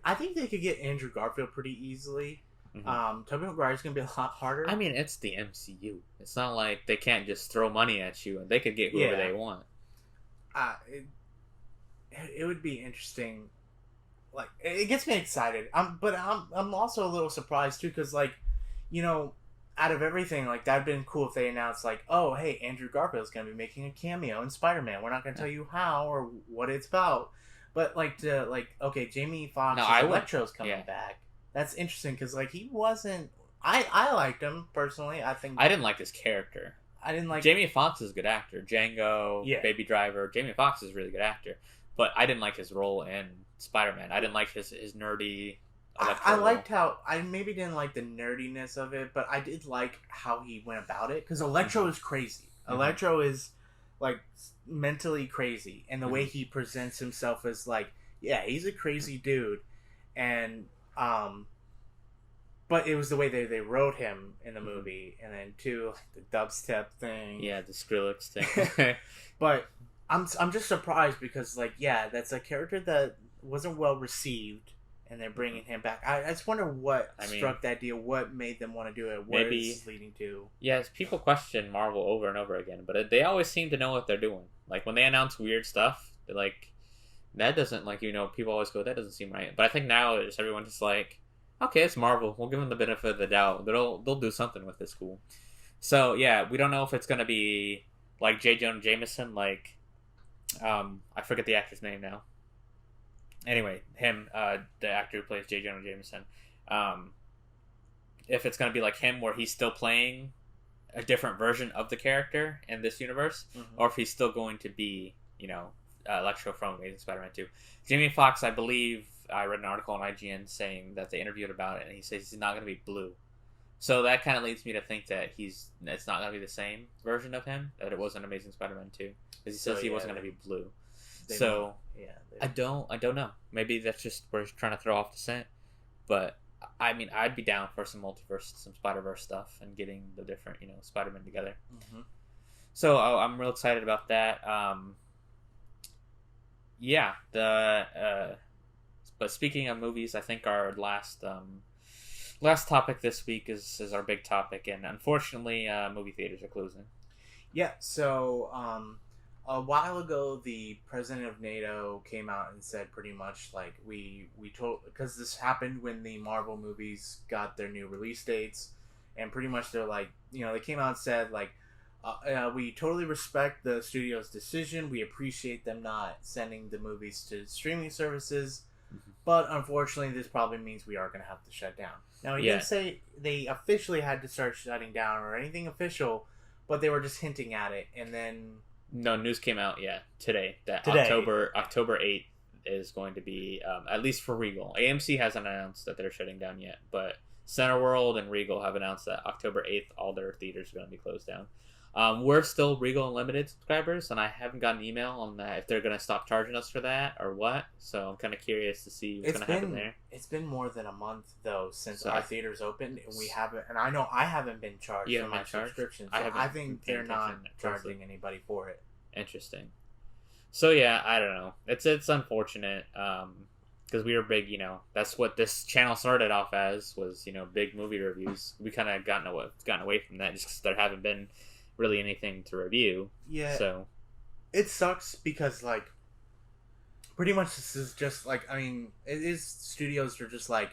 [SPEAKER 1] I think they could get Andrew Garfield pretty easily. Tobey Maguire's gonna be a lot harder.
[SPEAKER 2] I mean, it's the MCU. It's not like they can't just throw money at you and they could get whoever they want.
[SPEAKER 1] It would be interesting. Like, it gets me excited. But I'm also a little surprised too, because like, you know, out of everything, like that'd been cool if they announced like, oh hey, Andrew Garfield's gonna be making a cameo in Spider-Man. We're not gonna tell you how or what it's about, but like okay, Jamie Foxx Electro's coming back. That's interesting because like he wasn't. I liked him personally. I didn't
[SPEAKER 2] like his character.
[SPEAKER 1] I didn't like
[SPEAKER 2] Jamie Foxx is a good actor. Django, Baby Driver. Jamie Foxx is a really good actor, but I didn't like his role in Spider-Man. I didn't like his nerdy.
[SPEAKER 1] I liked how I maybe didn't like the nerdiness of it, but I did like how he went about it because Electro is crazy. Electro is like mentally crazy, and the way he presents himself is like, yeah, he's a crazy dude, and but it was the way they wrote him in the movie, and then too like the dubstep thing,
[SPEAKER 2] the Skrillex thing.
[SPEAKER 1] But I'm just surprised because like that's a character that wasn't well received. And they're bringing him back. I just wonder what struck that deal. What made them want to do it? What it's leading to?
[SPEAKER 2] Yes, people question Marvel over and over again, but they always seem to know what they're doing. Like when they announce weird stuff, they're like, that doesn't people always go, that doesn't seem right. But I think now everyone's just like, okay, it's Marvel. We'll give them the benefit of the doubt. They'll do something with this cool. So yeah, we don't know if it's gonna be like J. Jonah Jameson, like I forget the actor's name now. Anyway, him, the actor who plays J. Jonah Jameson, if it's going to be like him where he's still playing a different version of the character in this universe, or if he's still going to be, Electro from Amazing Spider-Man 2. Jamie Foxx, I believe, I read an article on IGN saying that they interviewed about it, and he says he's not going to be blue. So that kind of leads me to think that it's not going to be the same version of him, that it was in Amazing Spider-Man 2, because he says he wasn't going to be blue. I don't know. Maybe that's just where he's trying to throw off the scent. But I mean, I'd be down for some multiverse, some Spider-Verse stuff, and getting the different, Spider-Man together. So I'm real excited about that. But speaking of movies, I think our last topic this week is our big topic, and unfortunately, movie theaters are closing.
[SPEAKER 1] Yeah. So. A while ago, the president of NATO came out and said pretty much like we told, because this happened when the Marvel movies got their new release dates, and pretty much they're like, they came out and said like, we totally respect the studio's decision. We appreciate them not sending the movies to streaming services, but unfortunately, this probably means we are going to have to shut down. Now, he didn't say they officially had to start shutting down or anything official, but they were just hinting at it, and then.
[SPEAKER 2] No, news came out, today. October 8th is going to be, at least for Regal. AMC hasn't announced that they're shutting down yet, but Cineworld and Regal have announced that October 8th, all their theaters are going to be closed down. We're still Regal Unlimited subscribers, and I haven't gotten an email on that if they're going to stop charging us for that or what, so I'm kind of curious to see what's going to happen there.
[SPEAKER 1] It's been more than a month, though, since our theaters opened, and we haven't, and I know I haven't been charged for my subscription, so I think they're not charging anybody for it.
[SPEAKER 2] Interesting. So yeah, I don't know. It's unfortunate, because we were big, that's what this channel started off as, was, big movie reviews. We kind of gotten away from that just because there haven't been really anything to review. Yeah. So
[SPEAKER 1] it sucks because like pretty much this is just like, I mean, it is, studios are just like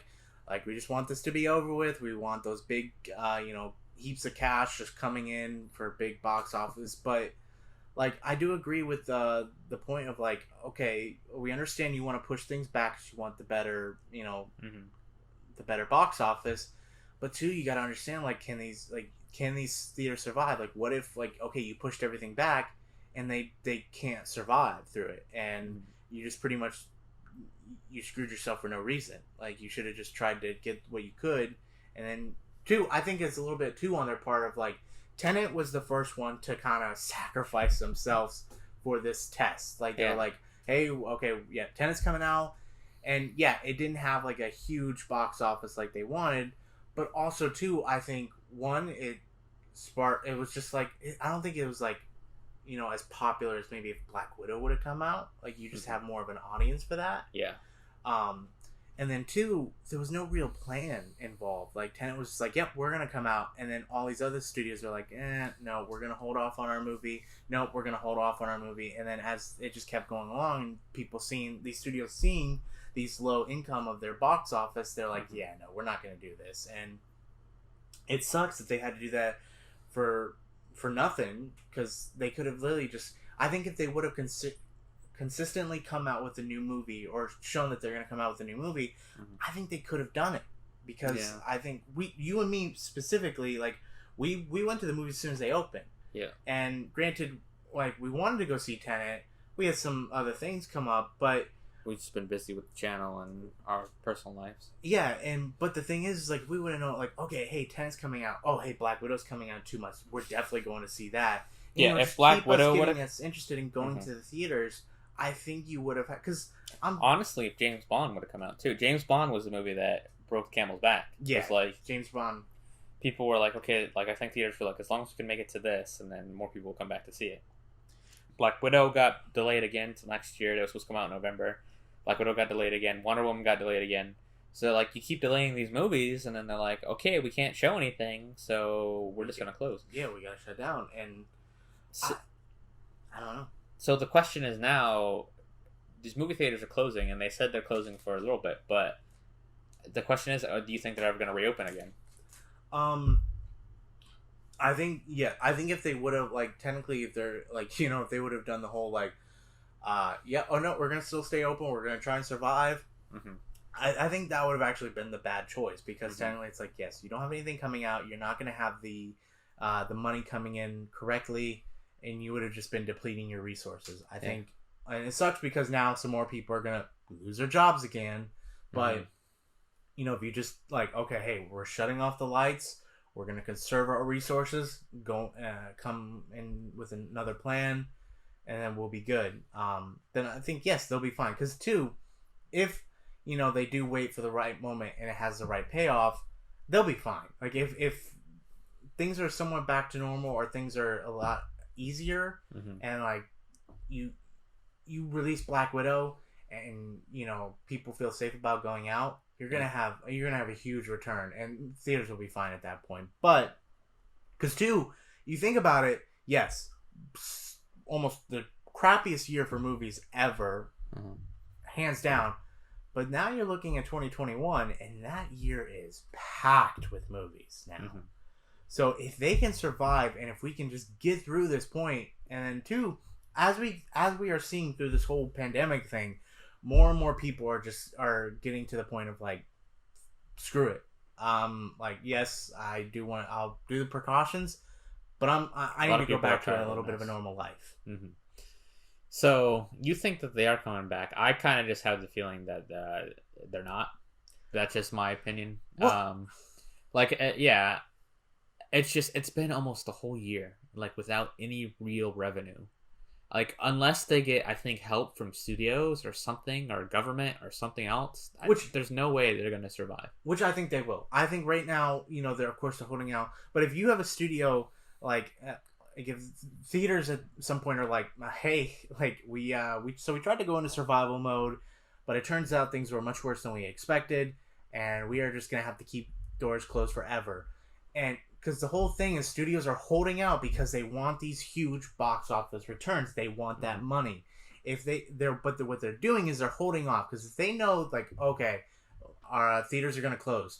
[SPEAKER 1] we just want this to be over with. We want those big heaps of cash just coming in for big box office. But like I do agree with the point of like, okay, we understand you want to push things back because you want the better the better box office, but too, you got to understand like can these theaters survive? Like, what if, like, okay, you pushed everything back and they can't survive through it, and you just pretty much you screwed yourself for no reason. Like, you should have just tried to get what you could. And then two, I think it's a little bit too on their part of like, Tenet was the first one to kind of sacrifice themselves for this test. Like, they were like, hey, okay, yeah, Tenet's coming out, and yeah, it didn't have like a huge box office like they wanted, but also too, I think one, it sparked. It was just like I don't think it was like, as popular as maybe if Black Widow would have come out. Like you just have more of an audience for that.
[SPEAKER 2] Yeah.
[SPEAKER 1] And then two, there was no real plan involved. Like Tenet was just like, "Yep, we're gonna come out," and then all these other studios are like, "No, we're gonna hold off on our movie. Nope, we're gonna hold off on our movie." And then as it just kept going along, and people seeing these studios seeing these low income of their box office, they're like, "Yeah, no, we're not gonna do this." And it sucks that they had to do that for nothing, because they could have literally just. I think if they would have consistently come out with a new movie or shown that they're going to come out with a new movie, I think they could have done it, because I think you and me specifically, like we went to the movie as soon as they opened.
[SPEAKER 2] Yeah.
[SPEAKER 1] And granted, like we wanted to go see Tenet, we had some other things come up, but
[SPEAKER 2] we've just been busy with the channel and our personal lives.
[SPEAKER 1] Yeah, but the thing is like we wouldn't know, like, okay, hey, Tenet's coming out. Oh, hey, Black Widow's coming out in 2 months. We're definitely going to see that.
[SPEAKER 2] If Black Widow would have
[SPEAKER 1] us interested in going to the theaters, I think you would have had, because
[SPEAKER 2] honestly, if James Bond would have come out too. James Bond was the movie that broke the camel's back.
[SPEAKER 1] Yeah,
[SPEAKER 2] it's like
[SPEAKER 1] James Bond.
[SPEAKER 2] People were like, okay, like I think theaters were like, as long as we can make it to this, and then more people will come back to see it. Black Widow got delayed again to next year. It was supposed to come out in November. Black Widow got delayed again. Wonder Woman got delayed again. So like you keep delaying these movies, and then they're like, okay, we can't show anything, so we're just gonna close.
[SPEAKER 1] Yeah, we gotta shut down, and
[SPEAKER 2] so,
[SPEAKER 1] I don't know.
[SPEAKER 2] So the question is now, these movie theaters are closing, and they said they're closing for a little bit, but the question is, do you think they're ever going to reopen again?
[SPEAKER 1] I think if they would have, like, technically, if they're, like, if they would have done the whole, like, we're going to still stay open, we're going to try and survive, I think that would have actually been the bad choice, because technically it's like, yes, you don't have anything coming out, you're not going to have the money coming in correctly, and you would have just been depleting your resources. I think, and it sucks because now some more people are going to lose their jobs again. But, if you just like, okay, hey, we're shutting off the lights, we're going to conserve our resources, come in with another plan, and then we'll be good. Then I think, yes, they'll be fine. Because two, if, they do wait for the right moment and it has the right payoff, they'll be fine. Like if things are somewhat back to normal, or things are a lot easier, and like you release Black Widow, and people feel safe about going out, you're gonna have a huge return, and theaters will be fine at that point. But because two, you think about it, yes, almost the crappiest year for movies ever, hands down. But now you're looking at 2021, and that year is packed with movies now. So if they can survive, and if we can just get through this point, and then two, as we are seeing through this whole pandemic thing, more and more people are getting to the point of like, screw it. Like, yes, I'll do the precautions, but I need to go back to a little bit of a normal life.
[SPEAKER 2] So you think that they are coming back? I kind of just have the feeling that they're not. That's just my opinion.
[SPEAKER 1] Well,
[SPEAKER 2] It's been almost a whole year, like, without any real revenue. Like, unless they get, I think, help from studios or something, or government or something else, there's no way they're going to survive.
[SPEAKER 1] Which I think they will. I think right now, they're, of course, holding out. But if you have a studio, like if theaters at some point are like, hey, like, we tried to go into survival mode, but it turns out things were much worse than we expected, and we are just going to have to keep doors closed forever. And because the whole thing is studios are holding out because they want these huge box office returns. They want that money. What they're doing is they're holding off, because if they know, like, okay, our theaters are going to close,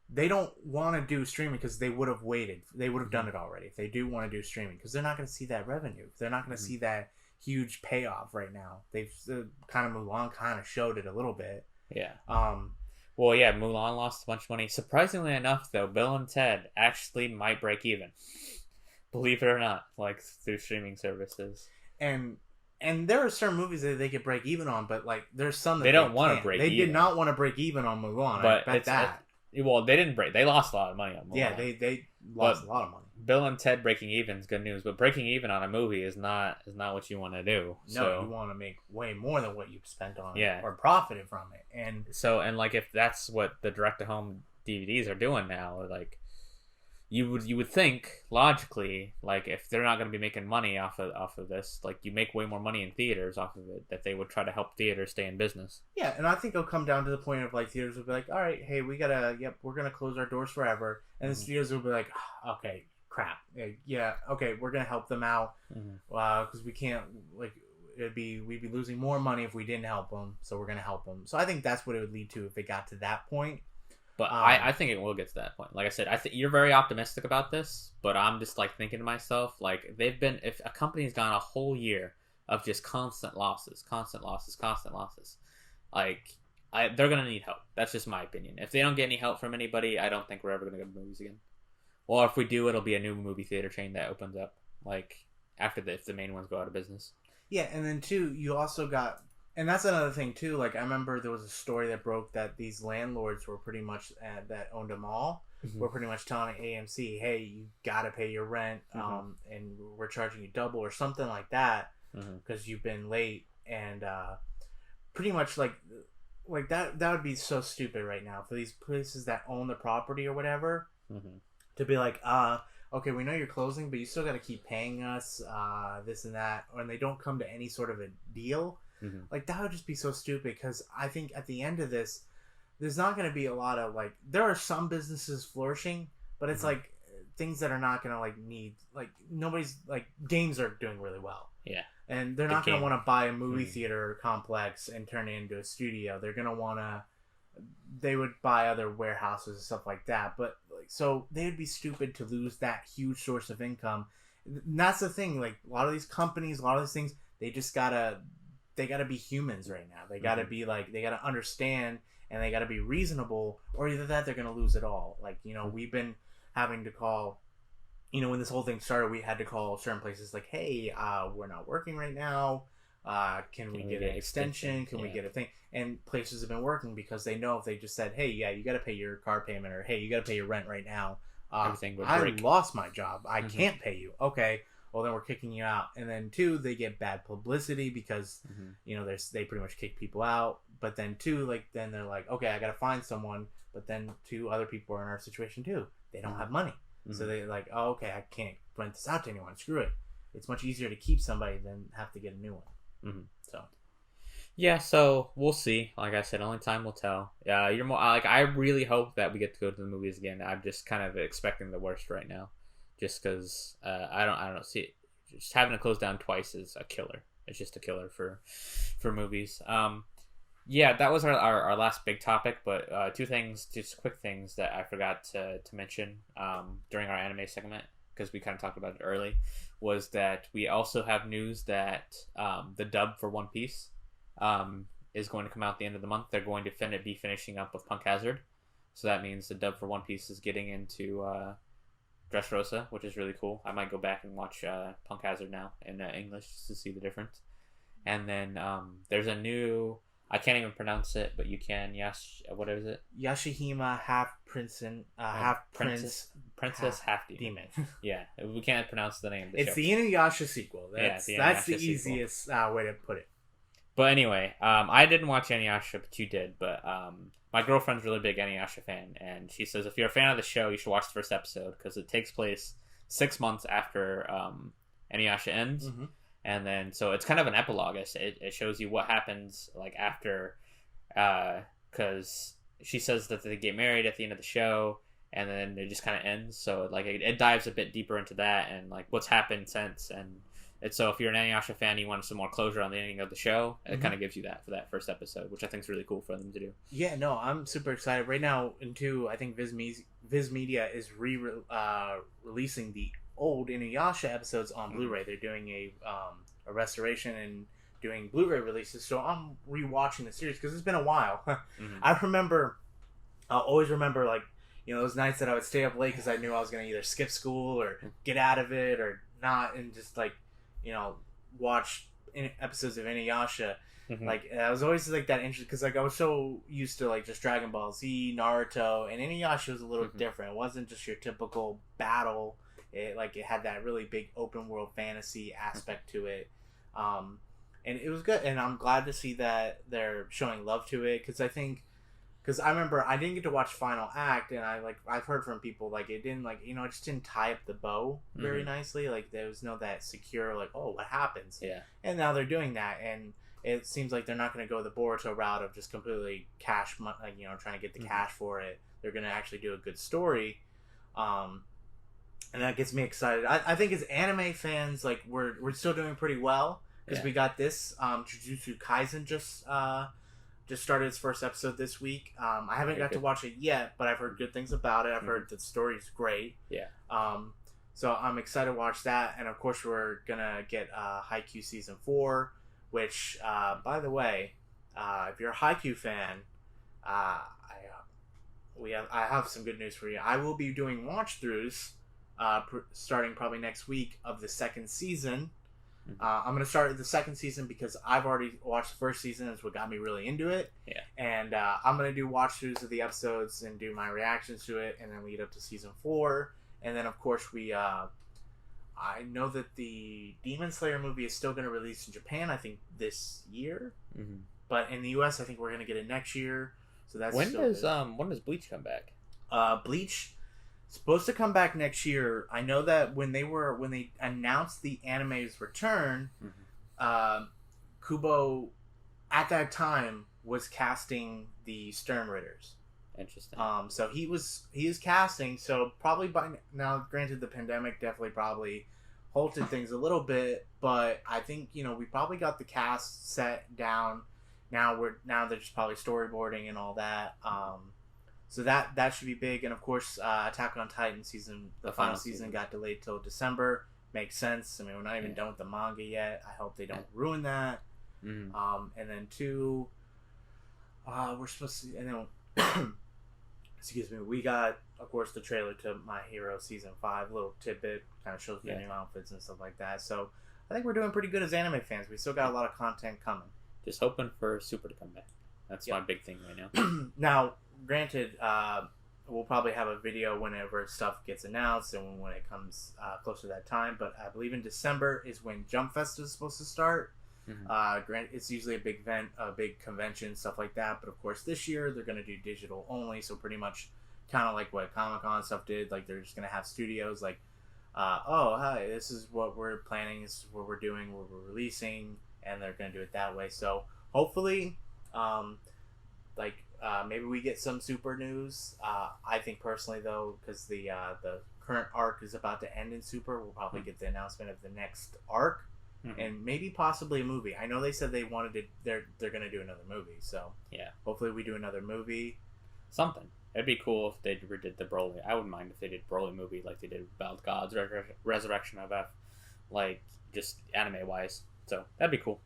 [SPEAKER 1] they don't want to do streaming, because they would have waited. They would have done it already if they do want to do streaming, because they're not going to see that revenue. They're not going to see that huge payoff right now. They've kind of Mulan kind of showed it a little bit.
[SPEAKER 2] Yeah. Well, yeah, Mulan lost a bunch of money. Surprisingly enough, though, Bill and Ted actually might break even. Believe it or not, like, through streaming services.
[SPEAKER 1] And there are certain movies that they could break even on, but, like, there's some that
[SPEAKER 2] they don't want to break even.
[SPEAKER 1] They did not want to break even on Mulan.
[SPEAKER 2] But
[SPEAKER 1] I bet that.
[SPEAKER 2] Well, they didn't break. They lost a lot of money on Mulan.
[SPEAKER 1] Yeah, they lost a lot of money.
[SPEAKER 2] Bill and Ted breaking even is good news, but breaking even on a movie is not what you want to do.
[SPEAKER 1] No, you want to make way more than what you've spent on
[SPEAKER 2] it,
[SPEAKER 1] or profited from it. And
[SPEAKER 2] like, if that's what the direct-to-home DVDs are doing now, like, you would think logically, like if they're not going to be making money off of this, like you make way more money in theaters off of it, that they would try to help theaters stay in business.
[SPEAKER 1] Yeah, and I think it'll come down to the point of like theaters will be like, all right, hey, we're gonna close our doors forever, and the studios will be like, okay, crap, yeah, okay, we're gonna help them out, because we can't like we'd be losing more money if we didn't help them, so we're gonna help them. So I think that's what it would lead to if it got to that point.
[SPEAKER 2] But I think it will get to that point. Like I said, I think you're very optimistic about this, but I'm just like thinking to myself, like if a company's gone a whole year of just constant losses, like they're gonna need help. That's just my opinion. If they don't get any help from anybody, I don't think we're ever gonna go to movies again. Or if we do, it'll be a new movie theater chain that opens up, like if the main ones go out of business.
[SPEAKER 1] Yeah, and then too, you also got. And that's another thing too. Like I remember there was a story that broke that these landlords were pretty much that owned them all were pretty much telling AMC, "Hey, you gotta pay your rent, and we're charging you double or something like that because you've been late." And pretty much like that would be so stupid right now for these places that own the property or whatever to be like, okay, we know you're closing, but you still got to keep paying us this and that, and they don't come to any sort of a deal. Like that would just be so stupid because I think at the end of this, there's not going to be a lot of like there are some businesses flourishing, but it's like things that are not going to like need like nobody's like games are doing really well.
[SPEAKER 2] Yeah,
[SPEAKER 1] and they're not going to want to buy a movie theater complex and turn it into a studio. They're going to want to. They would buy other warehouses and stuff like that, but like so they would be stupid to lose that huge source of income. And that's the thing. Like a lot of these companies, a lot of these things, they gotta be humans right now. They gotta be like they gotta understand and they gotta be reasonable, or either that they're gonna lose it all. Like we've been having to call. When this whole thing started, we had to call certain places like, "Hey, we're not working right now. Can we get an extension? Can we get a thing?" And places have been working because they know if they just said, "Hey, yeah, you got to pay your car payment," or "Hey, you got to pay your rent right now." Everything would break. I lost my job. I can't pay you. Okay, well then we're kicking you out. And then two, they get bad publicity because they pretty much kick people out. But then two, then they're like, okay, I got to find someone. But then two other people are in our situation too. They don't have money. So they're like, oh, okay, I can't rent this out to anyone. Screw it. It's much easier to keep somebody than have to get a new one. So,
[SPEAKER 2] yeah. So we'll see. Like I said, only time will tell. Yeah, you're more like I really hope that we get to go to the movies again. I'm just kind of expecting the worst right now, just because I don't see it. Just having to close down twice is a killer. It's just a killer for movies. Yeah, that was our last big topic, but two things, just quick things that I forgot to mention during our anime segment, because we kind of talked about it early, was that we also have news that the dub for One Piece is going to come out at the end of the month. They're going to be finishing up with Punk Hazard. So that means the dub for One Piece is getting into Dressrosa, which is really cool. I might go back and watch Punk Hazard now in English just to see the difference. And then there's a new... I can't even pronounce it, but you can. What is it?
[SPEAKER 1] Yashihima half prince,
[SPEAKER 2] princess half demon. Yeah, we can't pronounce the name of the show.
[SPEAKER 1] It's the Inuyasha sequel. That's the easiest way to put it.
[SPEAKER 2] But anyway, I didn't watch Inuyasha, but you did. But my girlfriend's a really big Inuyasha fan, and she says if you're a fan of the show, you should watch the first episode because it takes place 6 months after Inuyasha ends. And then, so it's kind of an epilogue. It shows you what happens like after, because she says that they get married at the end of the show, and then it just kind of ends. So like it dives a bit deeper into that and like what's happened since. And so if you're an Inuyasha fan, you want some more closure on the ending of the show. It kind of gives you that for that first episode, which I think is really cool for them to do.
[SPEAKER 1] Yeah, no, I'm super excited right now. I think Viz Media is releasing the old Inuyasha episodes on Blu-ray. They're doing a restoration and doing Blu-ray releases, so I'm rewatching the series because it's been a while. I'll always remember like those nights that I would stay up late because I knew I was going to either skip school or get out of it or not, and just like watch episodes of Inuyasha. Like I was always like that interested because like I was so used to like just Dragon Ball Z, Naruto, and Inuyasha was a little different. It wasn't just your typical battle. It had that really big open world fantasy aspect to it, and it was good. And I'm glad to see that they're showing love to it because I think because I remember I didn't get to watch Final Act, and I've heard from people like it didn't it just didn't tie up the bow very nicely. Like there was no that secure like, oh, what happens?
[SPEAKER 2] Yeah.
[SPEAKER 1] And now they're doing that, and it seems like they're not going to go the Boruto route of just completely cash, trying to get the cash for it. They're going to actually do a good story, and that gets me excited. I think as anime fans, like we're still doing pretty well because we got this Jujutsu Kaisen just started its first episode this week. I haven't got to watch it yet, but I've heard good things about it. I've heard that the story's great.
[SPEAKER 2] Yeah.
[SPEAKER 1] So I'm excited to watch that, and of course we're gonna get Haikyuu season 4, which by the way, if you're a Haikyuu fan, I have some good news for you. I will be doing watch throughs starting probably next week of the second season. I'm going to start the second season because I've already watched the first season. That's what got me really into it.
[SPEAKER 2] Yeah.
[SPEAKER 1] And I'm going to do watch throughs of the episodes and do my reactions to it, and then lead up to season 4. And then, of course, I know that the Demon Slayer movie is still going to release in Japan, I think, this year. But in the US, I think we're going to get it next year. So that's
[SPEAKER 2] when does Bleach come back?
[SPEAKER 1] Bleach supposed to come back next year. I know that when they announced the anime's return, Kubo at that time was casting the Sturmritters.
[SPEAKER 2] Interesting.
[SPEAKER 1] So he is casting. So probably by now, granted, the pandemic definitely probably halted things a little bit, but I think we probably got the cast set down. Now they're just probably storyboarding and all that. So that should be big, and of course, Attack on Titan the final season got delayed till December. Makes sense. I mean, we're not even done with the manga yet. I hope they don't ruin that. And then 2, we're supposed to, and then excuse me, we got, of course, the trailer to My Hero season 5. Little tidbit, kind of shows the new outfits and stuff like that. So I think we're doing pretty good as anime fans. We still got a lot of content coming.
[SPEAKER 2] Just hoping for Super to come back. That's my big thing right now.
[SPEAKER 1] Now, granted, we'll probably have a video whenever stuff gets announced and when it comes closer to that time. But I believe in December is when Jump Fest is supposed to start. It's usually a big event, a big convention, stuff like that. But of course, this year they're going to do digital only. So pretty much kind of like what Comic-Con stuff did. Like they're just going to have studios like, oh, hi, this is what we're planning. This is what we're doing, what we're releasing. And they're going to do it that way. So hopefully, maybe we get some Super news. I think personally, though, because the current arc is about to end in Super, we'll probably get the announcement of the next arc, and maybe possibly a movie. I know they said they wanted to. They're going to do another movie. So
[SPEAKER 2] yeah,
[SPEAKER 1] hopefully we do another movie.
[SPEAKER 2] Something. It'd be cool if they redid the Broly. I wouldn't mind if they did Broly movie like they did with Ballad Gods, Resurrection of F, like just anime wise. So that'd be cool.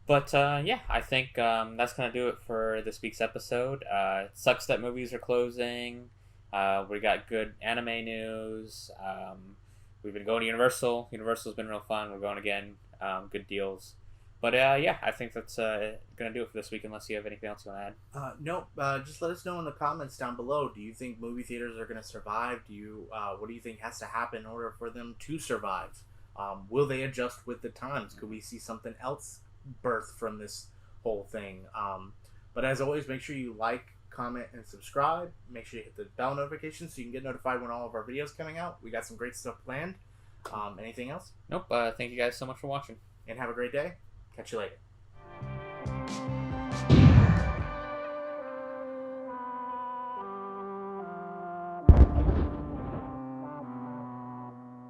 [SPEAKER 2] But I think that's going to do it for this week's episode. It sucks that movies are closing. We got good anime news. We've been going to Universal. Universal's been real fun. We're going again. Good deals. But I think that's going to do it for this week unless you have anything else you want to add.
[SPEAKER 1] Nope. Just let us know in the comments down below. Do you think movie theaters are going to survive? What do you think has to happen in order for them to survive? Will they adjust with the times? Could we see something else birth from this whole thing? But as always, make sure you like, comment, and subscribe. Make sure you hit the bell notification so you can get notified when all of our videos coming out. We got some great stuff planned. Anything else?
[SPEAKER 2] Nope. Thank you guys so much for watching.
[SPEAKER 1] And have a great day. Catch you later.